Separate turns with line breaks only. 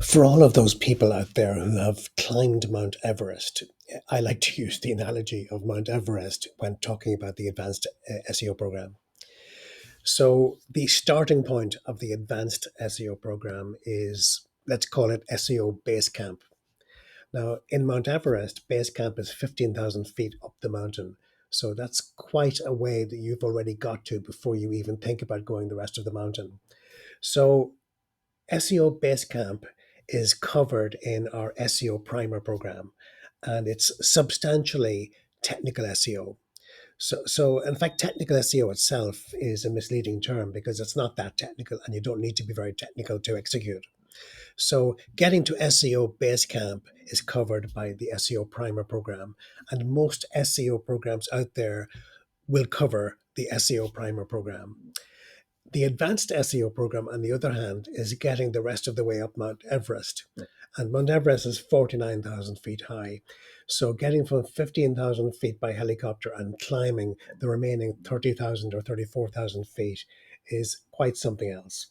For all of those people out there who have climbed Mount Everest, I like to use the analogy of Mount Everest when talking about the advanced SEO program. So, the starting point of the advanced SEO program is, let's call it SEO Base Camp. Now, in Mount Everest, Base Camp is 15,000 feet up the mountain. So, that's quite a way that you've already got to before you even think about going the rest of the mountain. So, SEO Basecamp is covered in our SEO Primer program, and it's substantially technical SEO. So in fact, technical SEO itself is a misleading term because it's not that technical, and you don't need to be very technical to execute. So getting to SEO Basecamp is covered by the SEO Primer program, and most SEO programs out there will cover the SEO Primer program. The advanced SEO program, on the other hand, is getting the rest of the way up Mount Everest. And Mount Everest is 49,000 feet high. So getting from 15,000 feet by helicopter and climbing the remaining 30,000 or 34,000 feet is quite something else.